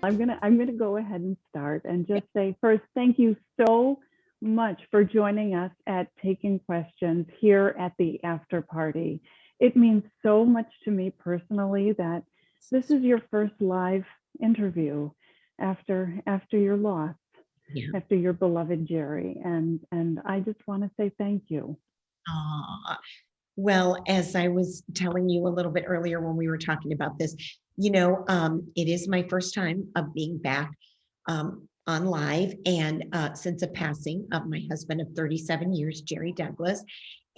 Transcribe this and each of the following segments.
I'm gonna go ahead and start and just say first, thank you so much for joining us at Taking Questions here at the after party. It means so much to me personally that this is your first live interview after your loss, Yeah. after your beloved Jerry, and I just want to say thank you. Aw. Well, as I was telling you a little bit earlier when we were talking about this, it is my first time of being back on live and since the passing of my husband of 37 years, Jerry Douglas.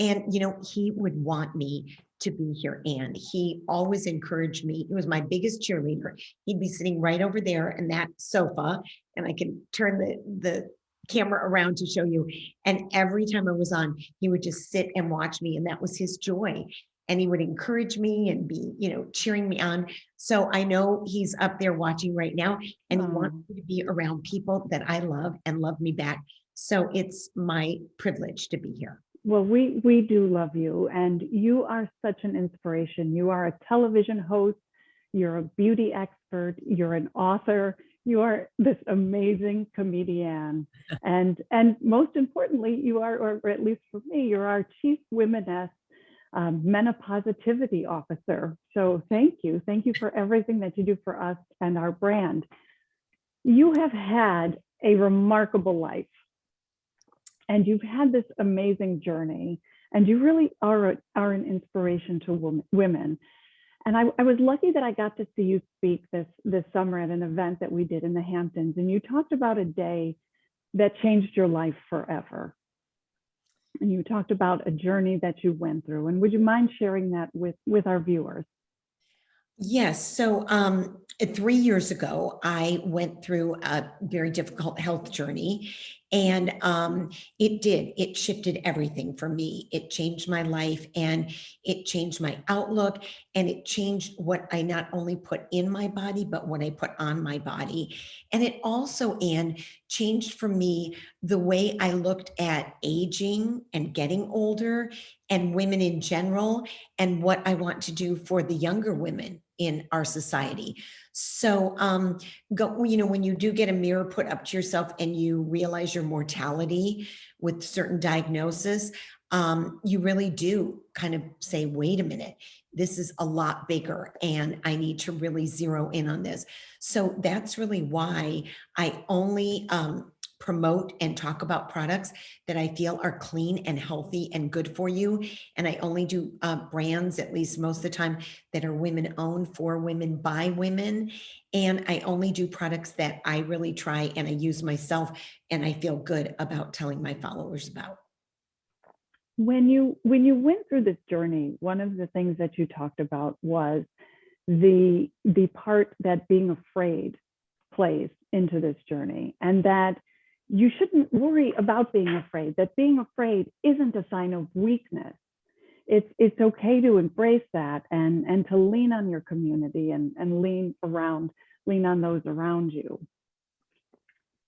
And, he would want me to be here. And he always encouraged me. He was my biggest cheerleader. He'd be sitting right over there in that sofa, and I can turn the camera around to show you. And every time I was on, he would just sit and watch me, and that was his joy. And he would encourage me and be, cheering me on. So I know he's up there watching right now, and he wants Oh. me to be around people that I love and love me back. So it's my privilege to be here. Well, we do love you, and you are such an inspiration. You are a television host, you're a beauty expert, you're an author, you are this amazing comedian, and most importantly, you are, or at least for me, you're our chief womaness menopositivity officer. So thank you for everything that you do for us and our brand. You have had a remarkable life. And you've had this amazing journey, and you really are an inspiration to women. And I was lucky that I got to see you speak this summer at an event that we did in the Hamptons, and you talked about a day that changed your life forever. And you talked about a journey that you went through. And would you mind sharing that with our viewers? Yes. So 3 years ago, I went through a very difficult health journey, and it shifted everything for me. It changed my life, and it changed my outlook, and it changed what I not only put in my body, but what I put on my body. And it also, Anne, changed for me the way I looked at aging and getting older and women in general, and what I want to do for the younger women in our society. So, when you do get a mirror put up to yourself and you realize your mortality with certain diagnosis, you really do kind of say, wait a minute, this is a lot bigger, and I need to really zero in on this. So that's really why I only promote and talk about products that I feel are clean and healthy and good for you. And I only do brands, at least most of the time, that are women owned, for women, by women. And I only do products that I really try and I use myself and I feel good about telling my followers about. When you went through this journey, one of the things that you talked about was the part that being afraid plays into this journey, and that you shouldn't worry about being afraid, that being afraid isn't a sign of weakness. It's okay to embrace that, and to lean on your community, and lean on those around you.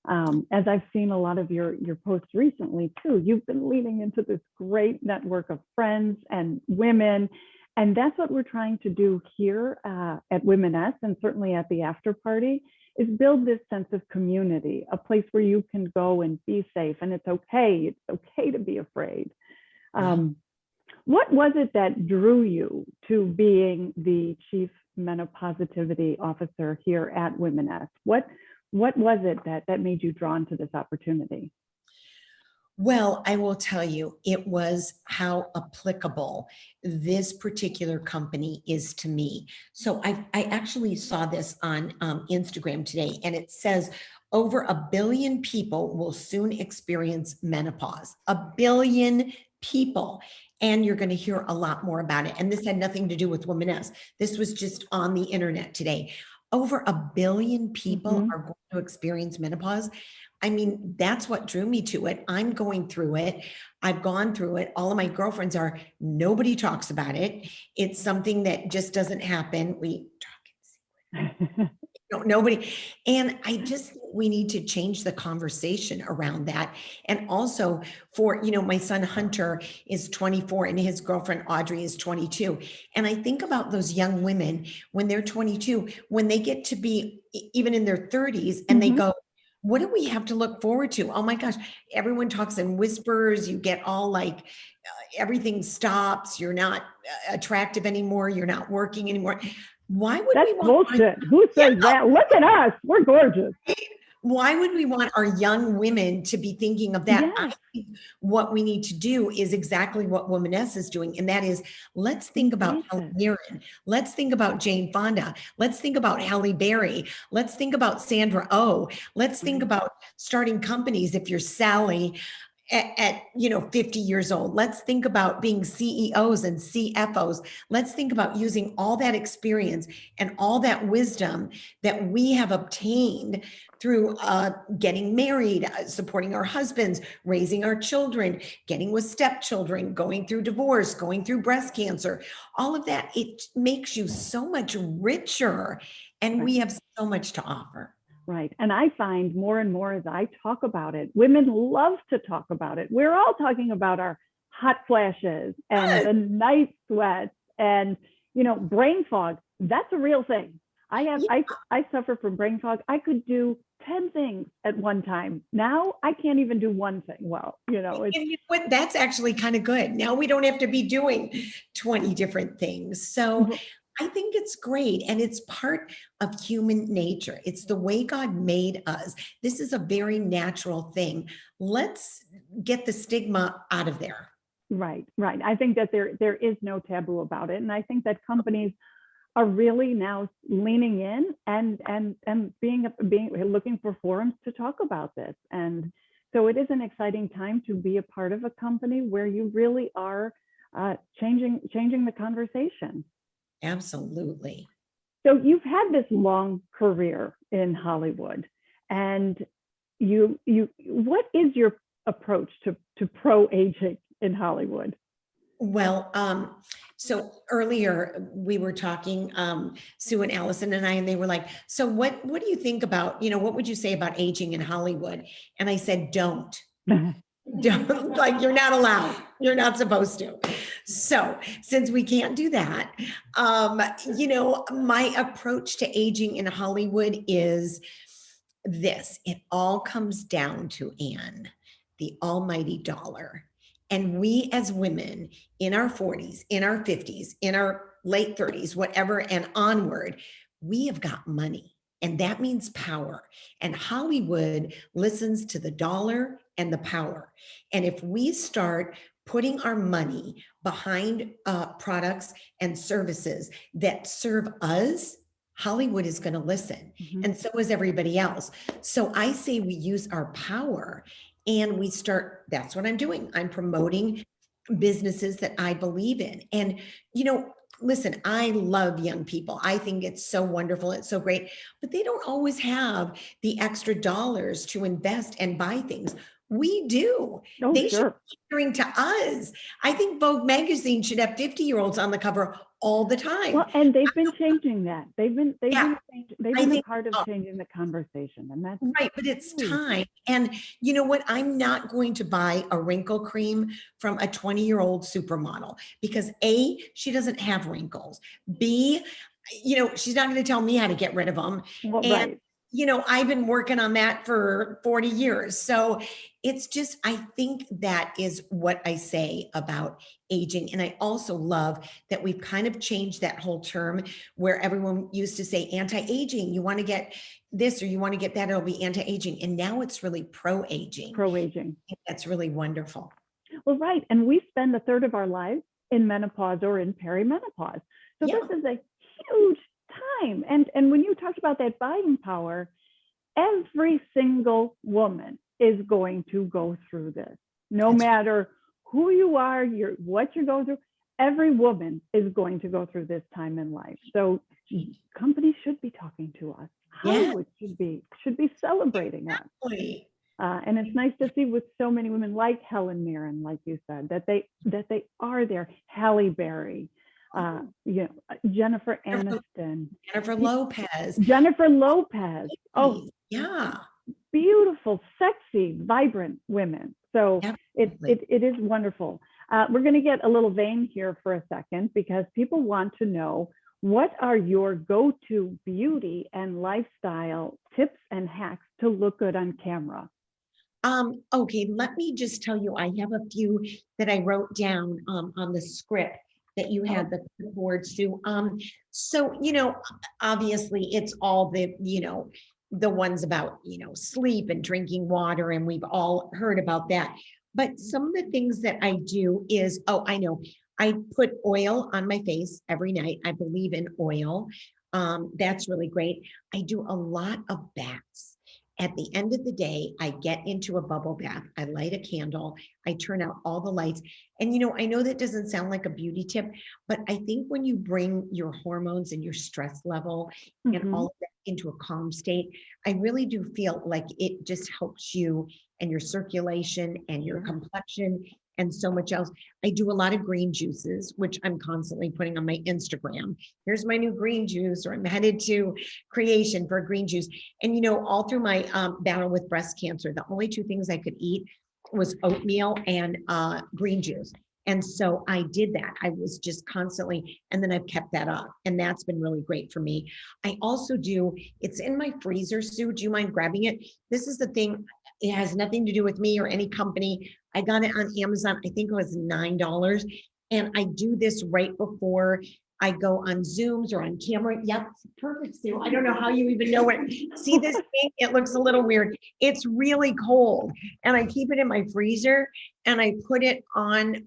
As I've seen a lot of your posts recently too, you've been leaning into this great network of friends and women. And that's what we're trying to do here at Womaness, and certainly at the after party, is build this sense of community, a place where you can go and be safe. And it's okay to be afraid. What was it that drew you to being the chief menopositivity officer here at Womaness? What was it that made you drawn to this opportunity? Well, I will tell you, it was how applicable this particular company is to me. So I actually saw this on Instagram today, and it says over 1 billion people will soon experience menopause. 1 billion people. And you're going to hear a lot more about it. And this had nothing to do with Womaness. This was just on the internet today. Over 1 billion people are going to experience menopause. I mean, that's what drew me to it. I'm going through it. I've gone through it. All of my girlfriends are, nobody talks about it. It's something that just doesn't happen. We talk in secret. No, nobody. And I just think we need to change the conversation around that. And also for, my son Hunter is 24 and his girlfriend Audrey is 22. And I think about those young women when they're 22, when they get to be even in their 30s and they Mhm. go, what do we have to look forward to? Oh my gosh, everyone talks in whispers. You get all like, everything stops. You're not attractive anymore. You're not working anymore. Why would That's we want our bullshit. Who yeah, says that? Look at us. We're gorgeous. why would we want our young women to be thinking of that? I Yes. think what we need to do is exactly what Womaness is doing, and that is let's think about Embrace Helen it. Mirren, let's think about Jane Fonda, let's think about Halle Berry, let's think about Sandra Oh, let's think Right. about starting companies if you're Sally at 50 years old. Let's think about being CEOs and CFOs. Let's think about using all that experience and all that wisdom that we have obtained through getting married, supporting our husbands, raising our children, getting with stepchildren, going through divorce, going through breast cancer, all of that. It makes you so much richer, and Right. we have so much to offer. Right. And I find more and more as I talk about it, women love to talk about it. We're all talking about our hot flashes and the night sweats and, brain fog. That's a real thing. I suffer from brain fog. I could do 10 things at one time. Now I can't even do one thing. Well, it's And you know what? That's actually kind of good. Now we don't have to be doing 20 different things. So I think it's great. And it's part of human nature. It's the way God made us. This is a very natural thing. Let's get the stigma out of there. right, right. I think that there is no taboo about it. And I think that companies are really now leaning in and being looking for forums to talk about this. And so it is an exciting time to be a part of a company where you really are changing the conversation. Absolutely. So you've had this long career in Hollywood, and you what is your approach to pro aging in Hollywood? Well, so earlier we were talking, Sue and Allison and I, and they were like, so what do you think about, what would you say about aging in Hollywood? And I said, don't. Don't, like you're not allowed. You're not supposed to. So since we can't do that, my approach to aging in Hollywood is this. It all comes down to Anne, the almighty dollar. And we as women in our 40s, in our 50s, in our late 30s, whatever, and onward, we have got money. And that means power. And Hollywood listens to the dollar and the power. And if we start putting our money behind products and services that serve us, Hollywood is going to listen. Mhm. And so is everybody else. So I say we use our power and we start, that's what I'm doing. I'm promoting businesses that I believe in. And, listen, I love young people. I think it's so wonderful. It's so great, but they don't always have the extra dollars to invest and buy things. We do. Oh, They should sure. be catering to us. I think Vogue magazine should have 50-year-olds on the cover all the time. Well, and they've been changing that. Yeah, They've I been a think part of changing the conversation, and that's right, but it's huge. time. And you know what? I'm not going to buy a wrinkle cream from a 20-year-old supermodel because A, she doesn't have wrinkles. B, she's not going to tell me how to get rid of them. Well, And right. I've been working on that for 40 years. So it's just, I think that is what I say about aging. And I also love that we've kind of changed that whole term where everyone used to say anti-aging. You want to get this or you want to get that, it'll be anti-aging. And now it's really pro-aging. Pro aging. That's really wonderful. Well, right. And we spend a third of our lives in menopause or in perimenopause. So Yeah. this is a huge time. And when you talked about that buying power, every single woman is going to go through this, no That's matter who you are, what you're going through. Every woman is going to go through this time in life. So companies should be talking to us. Yeah, Hollywood should be celebrating us. exactly. And it's nice to see with so many women like Helen Mirren, like you said, that they are there. Halle Berry, Jennifer Aniston, Jennifer Lopez. Jennifer Lopez. Oh, Yeah, beautiful, sexy, vibrant women. So absolutely. it is wonderful. We're going to get a little vain here for a second because people want to know, what are your go-to beauty and lifestyle tips and hacks to look good on camera? Okay, let me just tell you, I have a few that I wrote down on the script that you Oh, had the boards to. So, obviously it's all the ones about, sleep and drinking water, and we've all heard about that. But some of the things that I do is, oh, I know, I put oil on my face every night. I believe in oil. That's really great. I do a lot of baths. At the end of the day, I get into a bubble bath. I light a candle. I turn out all the lights. And, I know that doesn't sound like a beauty tip, but I think when you bring your hormones and your stress level and mm-hmm. all of that into a calm state, I really do feel like it just helps you and your circulation and your complexion and so much else. I do a lot of green juices, which I'm constantly putting on my Instagram. Here's my new green juice, or I'm headed to creation for a green juice. And, all through my battle with breast cancer, the only two things I could eat was oatmeal and green juice. And so I did that. I was just constantly, and then I've kept that up. And that's been really great for me. I also do, it's in my freezer, Sue. Do you mind grabbing it? This is the thing. It has nothing to do with me or any company. I got it on Amazon. I think it was $9. And I do this right before I go on Zooms or on camera. Yep, perfect, Sue. I don't know how you even know it. See this thing? It looks a little weird. It's really cold. And I keep it in my freezer and I put it on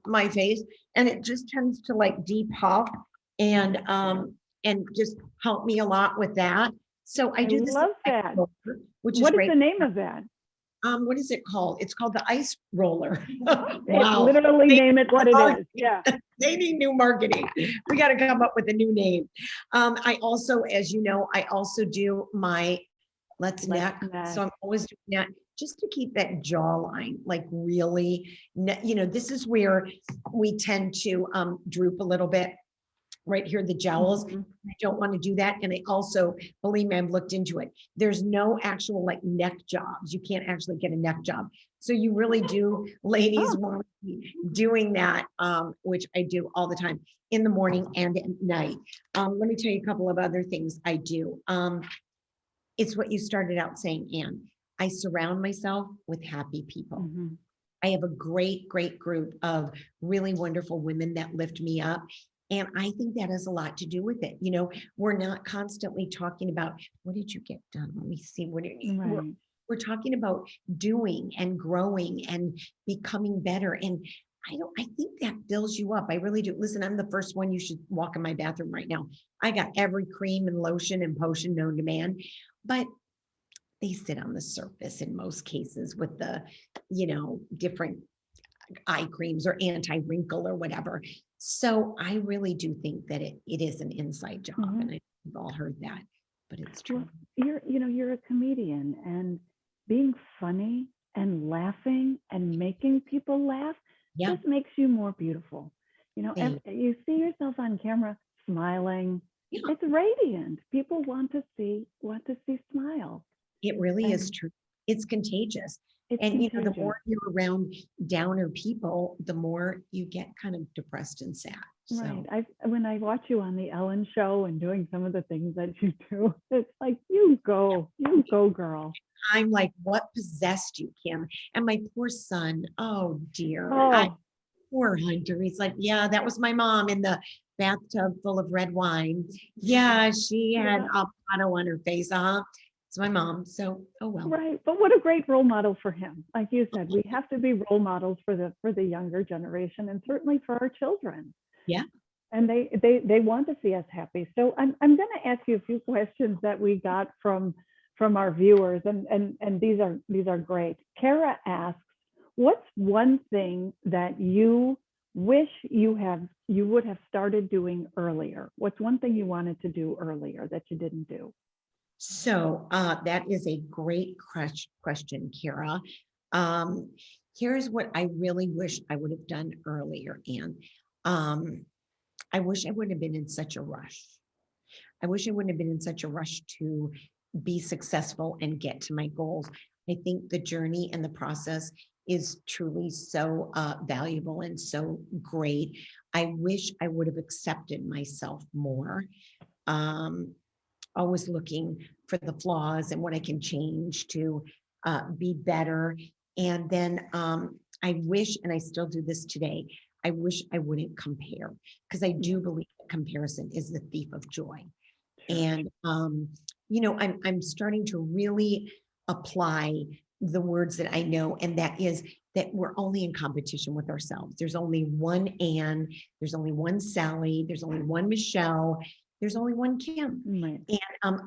my face, and it just tends to like depuff and just help me a lot with that. So I do this, love that. which is What is great. the name of that? What is it called? It's called the ice roller. Wow. Literally name it what it is. Yeah. They need new marketing. We got to come up with a new name. I also, as you know, I also do my Let's Neck. So I'm always doing that just to keep that jawline like really, this is where we tend to droop a little bit. Right here, the jowls. Mm-hmm. I don't want to do that. And I also, believe me, I've looked into it. There's no actual like neck jobs. You can't actually get a neck job. So you really do, ladies, want to be doing that, which I do all the time in the morning and at night. Let me tell you a couple of other things I do. It's what you started out saying, Anne. I surround myself with happy people. Mm-hmm. I have a great, great group of really wonderful women that lift me up. And I think that has a lot to do with it. We're not constantly talking about, what did you get done? Let me see. We're talking about doing and growing and becoming better. And I think that fills you up. I really do. Listen, I'm the first one. You should walk in my bathroom right now. I got every cream and lotion and potion known to man, but they sit on the surface in most cases with the, different eye creams or anti-wrinkle or whatever. So I really do think that it is an inside job. Mm-hmm. And we've all heard that, but it's true. Well, you're a comedian, and being funny and laughing and making people laugh just makes you more beautiful. You see yourself on camera smiling. Yeah. It's radiant. People want to see smiles. It really is true. It's contagious. And the more you're around downer people, the more you get kind of depressed and sad. Right. When I watch you on the Ellen show and doing some of the things that you do, it's like, you go, girl. I'm like, what possessed you, Kym? And my poor son, oh dear. Poor Hunter. He's like, yeah, that was my mom in the bathtub full of red wine. Yeah, she had avocado on her face. It's my mom. So, oh well. Right. But what a great role model for him. Like you said, we have to be role models for the younger generation, and certainly for our children. Yeah. And they want to see us happy. So I'm going to ask you a few questions that we got from our viewers, and these are great. Kara asks, what's one thing that you wish you would have started doing earlier? What's one thing you wanted to do earlier that you didn't do? So that is a great question, Kara. Here's what I really wish I would have done earlier, Anne. I wish I wouldn't have been in such a rush. I wish I wouldn't have been in such a rush to be successful and get to my goals. I think the journey and the process is truly so valuable and so great. I wish I would have accepted myself more. Um, Always looking for the flaws and what I can change to be better. And then I wish, and I still do this today, I wish I wouldn't compare, because I do believe that comparison is the thief of joy. Sure. And I'm starting to really apply the words that I know, and that is that we're only in competition with ourselves. There's only one Anne, there's only one Sally, there's only one Michelle, there's only one Kym. Right. And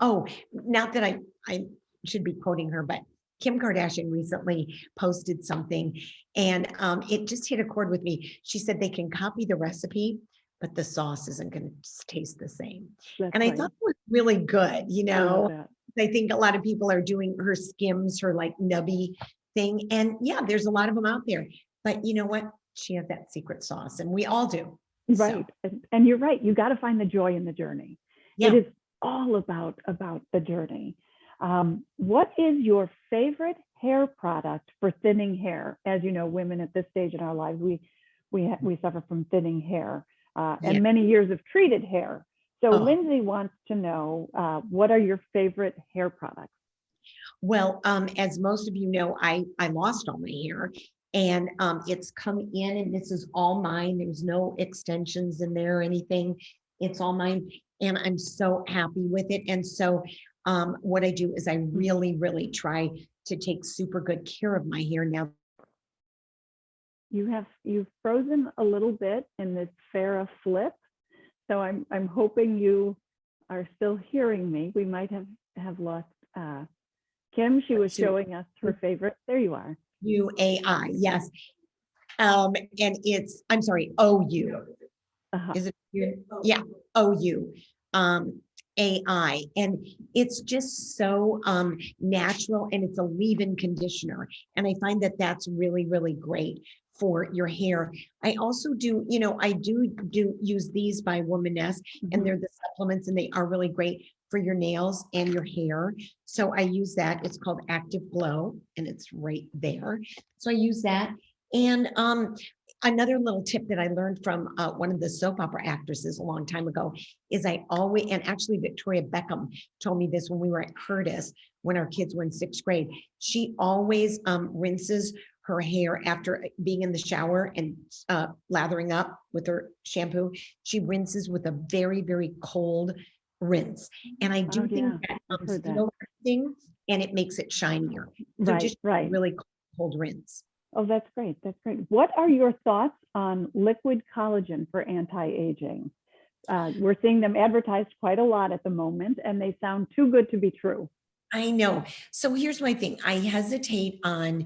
not that I should be quoting her, but Kim Kardashian recently posted something, and it just hit a chord with me. She said they can copy the recipe, but the sauce isn't going to taste the same. That's And I right. thought it was really good, I love that. I think a lot of people are doing her Skims, her like nubby thing. And yeah, there's a lot of them out there. But you know what? She has that secret sauce, and we all do. Right. So, And you're right. You got to find the joy in the journey. yeah. It is all about the journey. What is your favorite hair product for thinning hair? As you know, women at this stage in our lives, we suffer from thinning hair and many years of treated hair. So Lindsay wants to know, what are your favorite hair products? Well, as most of you know, I lost all my hair, and it's come in, and this is all mine. There's no extensions in there or anything. It's all mine, and I'm so happy with it. And so what I do is I really, really try to take super good care of my hair now. You've frozen a little bit in this Farrah flip. So I'm hoping you are still hearing me. We might have lost Kym. She was showing us her favorite. There you are. UAI, yes. And it's, I'm sorry, OU. Is it? Yeah, OU. AI, and it's just so natural, and it's a leave-in conditioner, and I find that that's really, really great for your hair. I also do, I do use these by Womaness, and they're the supplements, and they are really great for your nails and your hair. So I use that. It's called Active Glow, and it's right there. So I use that. And another little tip that I learned from one of the soap opera actresses a long time ago is I always, and actually Victoria Beckham told me this when we were at Curtis, when our kids were in 6th grade, she always rinses her hair after being in the shower and lathering up with her shampoo. She rinses with a very, very cold rinse. And I do think that seals everything, and it makes it shinier. So just really cold rinse. Oh, that's great. That's great. What are your thoughts on liquid collagen for anti-aging? We're seeing them advertised quite a lot at the moment, and they sound too good to be true. I know. So here's my thing. I hesitate on,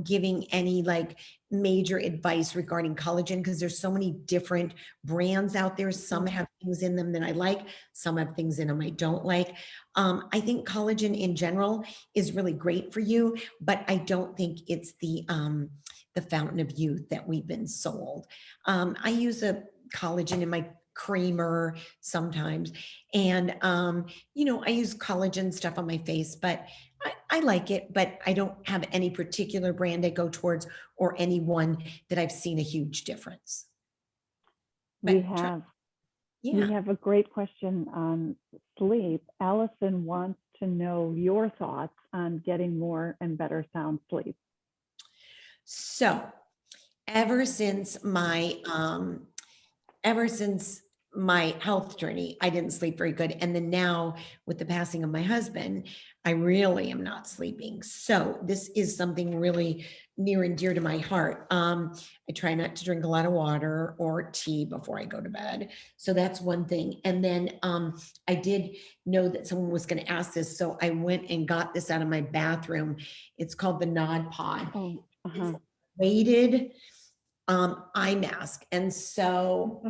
giving any like major advice regarding collagen, because there's so many different brands out there. Some have things in them that I like, some have things in them I don't like. I think collagen in general is really great for you, but I don't think it's the fountain of youth that we've been sold. I use a collagen in my creamer sometimes, and I use collagen stuff on my face, but I like it, but I don't have any particular brand I go towards or any one that I've seen a huge difference. We have a great question on sleep. Allison wants to know your thoughts on getting more and better sound sleep. So ever since my health journey, I didn't sleep very good. And then now with the passing of my husband, I really am not sleeping. So this is something really near and dear to my heart. I try not to drink a lot of water or tea before I go to bed. So that's one thing. And then I did know that someone was going to ask this. So I went and got this out of my bathroom. It's called the Nod Pod. It's weighted eye mask. And so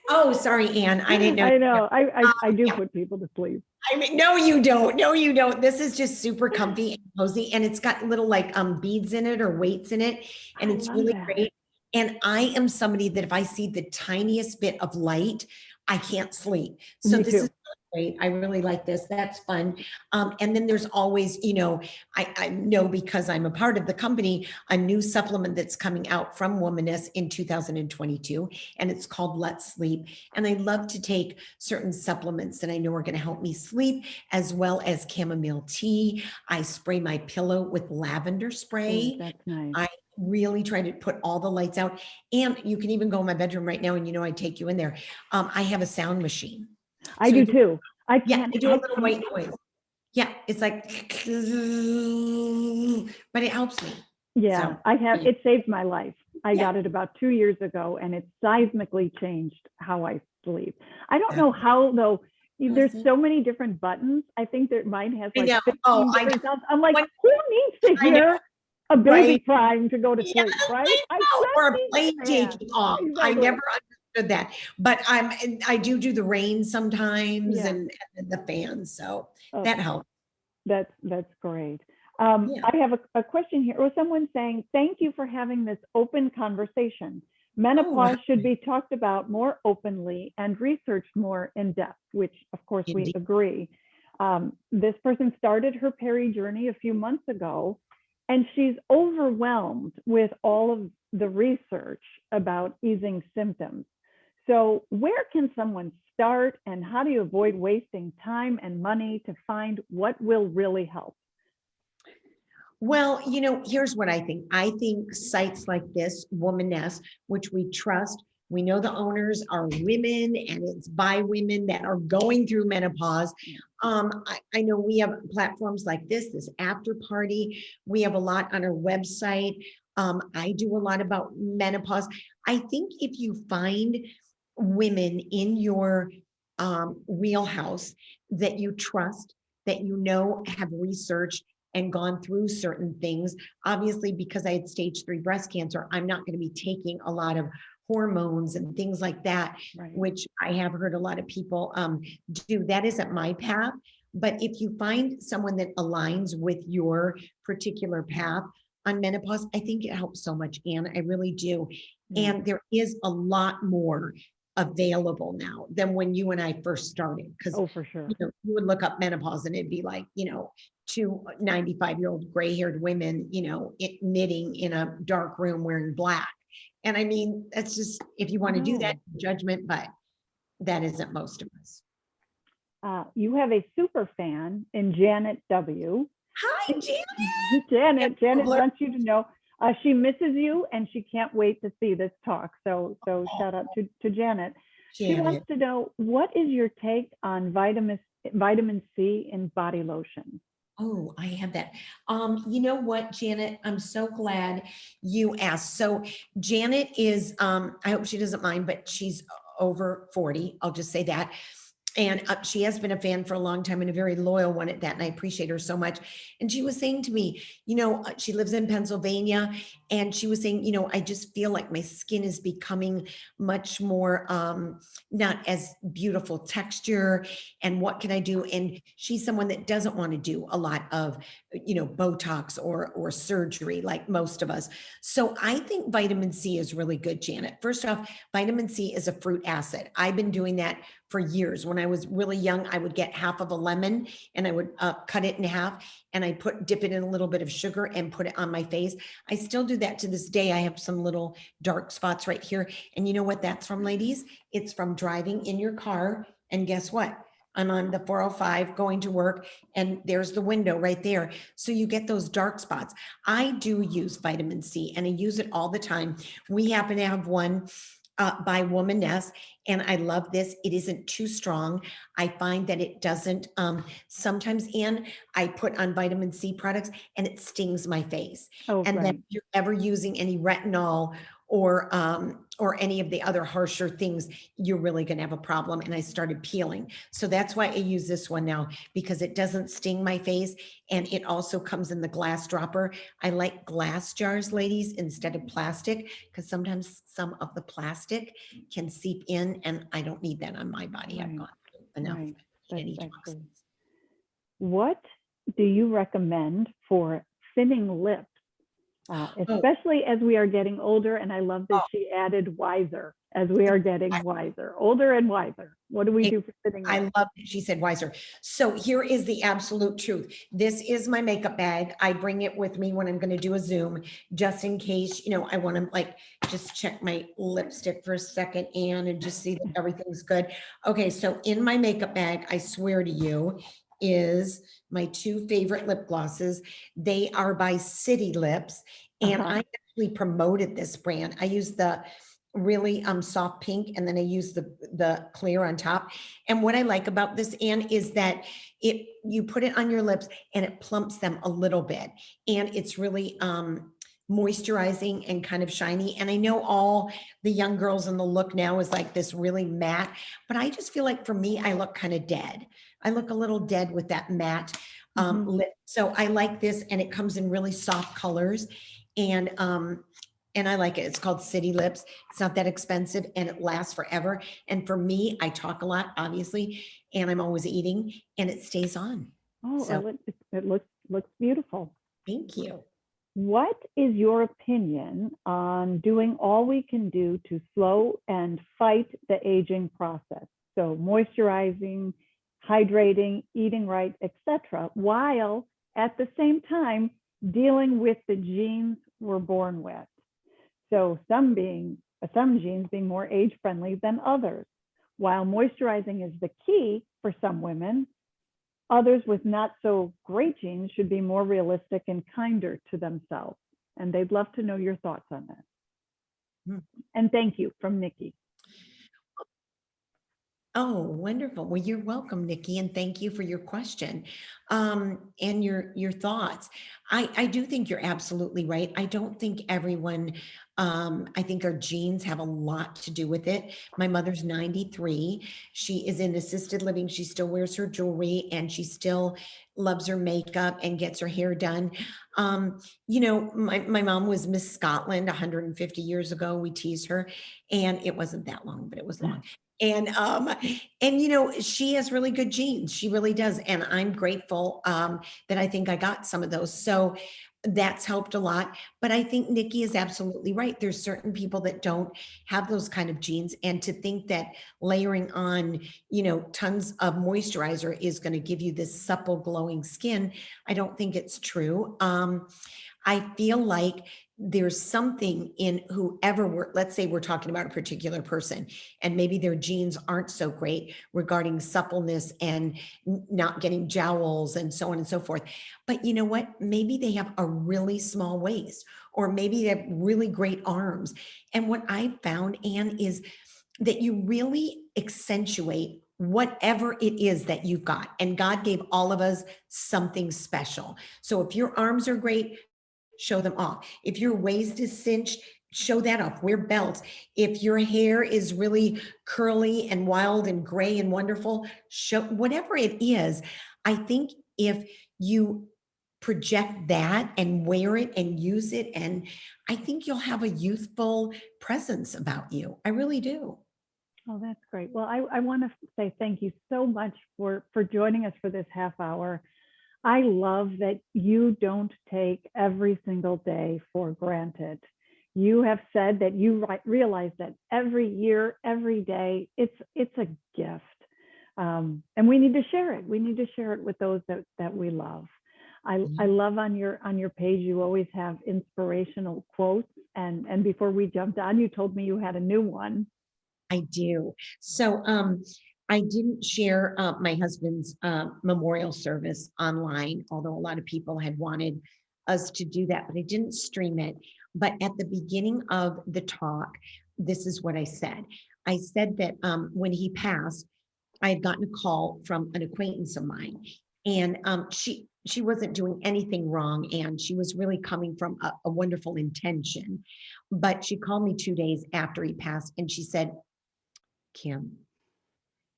oh, sorry, Anne. I didn't know. I know. I do put people to sleep. I mean, no, you don't. No, you don't. This is just super comfy and cozy, and it's got little like beads in it or weights in it, and it's really great. And I am somebody that if I see the tiniest bit of light, I can't sleep. So Me this is too. great. I really like this. That's fun. And then there's always, I know because I'm a part of the company, a new supplement that's coming out from Womaness in 2022, and it's called Let's Sleep. And I love to take certain supplements that I know are going to help me sleep, as well as chamomile tea. I spray my pillow with lavender Oh, spray. that's nice. I really try to put all the lights out. And you can even go in my bedroom right now, and I take you in there. I have a sound machine. I So do too. I yeah, can't, I do a I little can't. white noise. Yeah, it's like, but it helps me. Yeah, So I have, yeah, it saved my life. I yeah. got it about 2 years ago and it seismically changed how I sleep. I don't That's know how though, there's awesome. so many different buttons. I think that mine has I like know. Oh, 15 different sounds. I'm like, one, who needs to I know, hear a baby right? crying to go to Yeah, sleep, right? I I know. just Or a need plane the fan. taking off. I Exactly. never understood that. But I do the rain sometimes Yeah. and the fan. So Oh, that helps. that's great. Yeah. I have a question here. Or someone saying, thank you for having this open conversation. Oh, Menopause should be talked about more openly and researched more in depth, which of course we indeed. agree. This person started her peri journey a few months ago, and she's overwhelmed with all of the research about easing symptoms. So, where can someone start, and how do you avoid wasting time and money to find what will really help? Well, here's what I think. I think sites like this, Womaness, which we trust, we know the owners are women and it's by women that are going through menopause. I know we have platforms like this after party. We have a lot on our website. I do a lot about menopause. I think if you find women in your wheelhouse that you trust, that have researched and gone through certain things. Obviously, because I had stage 3 breast cancer, I'm not going to be taking a lot of hormones and things like that, Right. which I have heard a lot of people do. That isn't my path. But if you find someone that aligns with your particular path on menopause, I think it helps so much, Anne. I really do. Yeah. And there is a lot more available now than when you and I first started. Because Oh, for sure. you would look up menopause and it'd be like, two 95-year-old gray-haired women, knitting in a dark room wearing black. And I mean, that's just, if you want to do that, judgment, but that isn't most of us. You have a super fan in Janet W. Hi, Janet. Janet wants you to know she misses you and she can't wait to see this talk. So shout out to Janet. She wants to know, what is your take on vitamin C in body lotion? Oh, I have that. You know what, Janet? I'm so glad you asked. So Janet is, I hope she doesn't mind, but she's over 40. I'll just say that. And she has been a fan for a long time and a very loyal one at that. And I appreciate her so much. And she was saying to me, she lives in Pennsylvania. And she was saying, I just feel like my skin is becoming much more not as beautiful texture. And what can I do? And she's someone that doesn't want to do a lot of, Botox or surgery like most of us. So I think vitamin C is really good, Janet. First off, vitamin C is a fruit acid. I've been doing that for years. When I was really young, I would get half of a lemon and I would cut it in half and I dip it in a little bit of sugar and put it on my face. I still do that to this day. I have some little dark spots right here. And you know what that's from, ladies? It's from driving in your car. And guess what? I'm on the 405 going to work and there's the window right there. So you get those dark spots. I do use vitamin C and I use it all the time. We happen to have one by Womaness. And I love this. It isn't too strong. I find that it doesn't, sometimes, Anne, I put on vitamin C products and it stings my face. Oh, And then right. if you're ever using any retinol or any of the other harsher things, you're really going to have a problem. And I started peeling. So that's why I use this one now, because it doesn't sting my face. And it also comes in the glass dropper. I like glass jars, ladies, instead of plastic, because sometimes some of the plastic can seep in and I don't need that on my body. I've Right. gone through enough Right. That's shitty excellent. toxins. What do you recommend for thinning lips Oh, especially as we are getting older. And I love that oh, she added wiser as we are getting wiser, older and wiser. What do we do for sitting I up? love that she said wiser. So here is the absolute truth. This is my makeup bag. I bring it with me when I'm going to do a Zoom, just in case, I want to like just check my lipstick for a second, Anne, and just see that everything's good. Okay, so in my makeup bag, I swear to you, is my two favorite lip glosses. They are by City Lips, and Uh-huh. I actually promoted this brand. I use the really soft pink, and then I use the clear on top. And what I like about this, Anne, is that you put it on your lips and it plumps them a little bit. And it's really moisturizing and kind of shiny. And I know all the young girls in the look now is like this really matte, but I just feel like for me, I look kind of dead. I look a little dead with that matte Mhm. lip. So I like this, and it comes in really soft colors. And I like it. It's called City Lips. It's not that expensive, and it lasts forever. And for me, I talk a lot, obviously, and I'm always eating, and it stays on. Oh, So it looks beautiful. thank you. What is your opinion on doing all we can do to slow and fight the aging process? So moisturizing, hydrating, eating right, etc., while at the same time dealing with the genes we're born with. So some genes being more age friendly than others. While moisturizing is the key for some women, others with not so great genes should be more realistic and kinder to themselves. And they'd love to know your thoughts on that. Hmm. And thank you from Nikki. Oh, wonderful. Well, you're welcome, Nikki, and thank you for your question and your thoughts. I do think you're absolutely right. I don't think everyone. I think our genes have a lot to do with it. My mother's 93. She is in assisted living. She still wears her jewelry, and she still loves her makeup and gets her hair done. My mom was Miss Scotland 150 years ago. We tease her, and it wasn't that long, but it was long. And she has really good genes. She really does. And I'm grateful that I think I got some of those. So that's helped a lot. But I think Nikki is absolutely right. There's certain people that don't have those kind of genes. And to think that layering on, tons of moisturizer is going to give you this supple, glowing skin, I don't think it's true. I feel like there's something in whoever let's say we're talking about a particular person, and maybe their genes aren't so great regarding suppleness and not getting jowls and so on and so forth. But you know what? Maybe they have a really small waist, or maybe they have really great arms. And what I found, Anne, is that you really accentuate whatever it is that you've got. And God gave all of us something special. So if your arms are great, show them off. If your waist is cinched, show that off. Wear belts. If your hair is really curly and wild and gray and wonderful, show whatever it is. I think if you project that and wear it and use it, and I think you'll have a youthful presence about you. I really do. Oh, that's great. Well, I want to say thank you so much for joining us for this half hour. I love that you don't take every single day for granted. You have said that you realize that every year, every day, it's a gift, and we need to share it. We need to share it with those that we love. I love on your page you always have inspirational quotes, and before we jumped on, you told me you had a new one. I do. So I didn't share my husband's memorial service online, although a lot of people had wanted us to do that, but I didn't stream it. But at the beginning of the talk, this is what I said. I said that when he passed, I had gotten a call from an acquaintance of mine, and she wasn't doing anything wrong, and she was really coming from a wonderful intention. But she called me 2 days after he passed, and she said, Kym,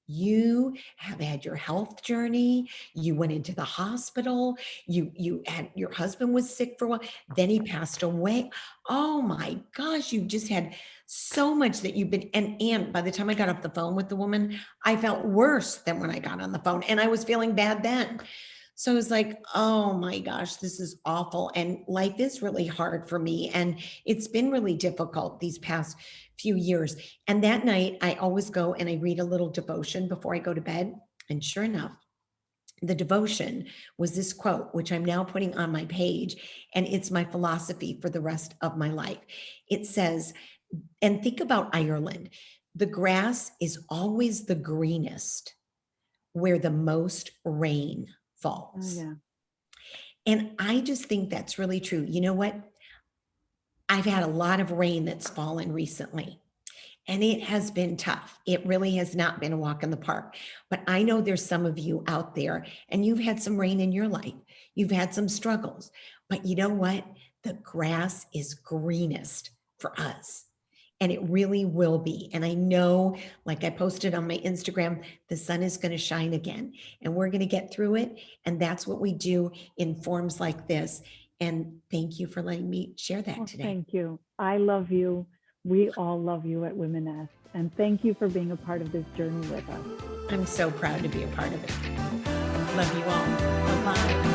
you have had your health journey. You went into the hospital. You had your husband was sick for a while. Then he passed away. Oh my gosh, you've just had so much that you've been and by the time I got off the phone with the woman, I felt worse than when I got on the phone. And I was feeling bad then. So I was like, oh my gosh, this is awful. And life is really hard for me. And it's been really difficult these past few years. And that night, I always go and I read a little devotion before I go to bed. And sure enough, the devotion was this quote, which I'm now putting on my page, and it's my philosophy for the rest of my life. It says, and think about Ireland, the grass is always the greenest where the most rain Oh, falls. yeah. And I just think that's really true. You know what? I've had a lot of rain that's fallen recently. And it has been tough. It really has not been a walk in the park. But I know there's some of you out there and you've had some rain in your life. You've had some struggles. But you know what? The grass is greenest for us. And it really will be. And I know, like I posted on my Instagram, the sun is going to shine again and we're going to get through it. And that's what we do in forums like this. And thank you for letting me share that Well, today. thank you. I love you. We all love you at Womaness. And thank you for being a part of this journey with us. I'm so proud to be a part of it. Love you all. Bye-bye.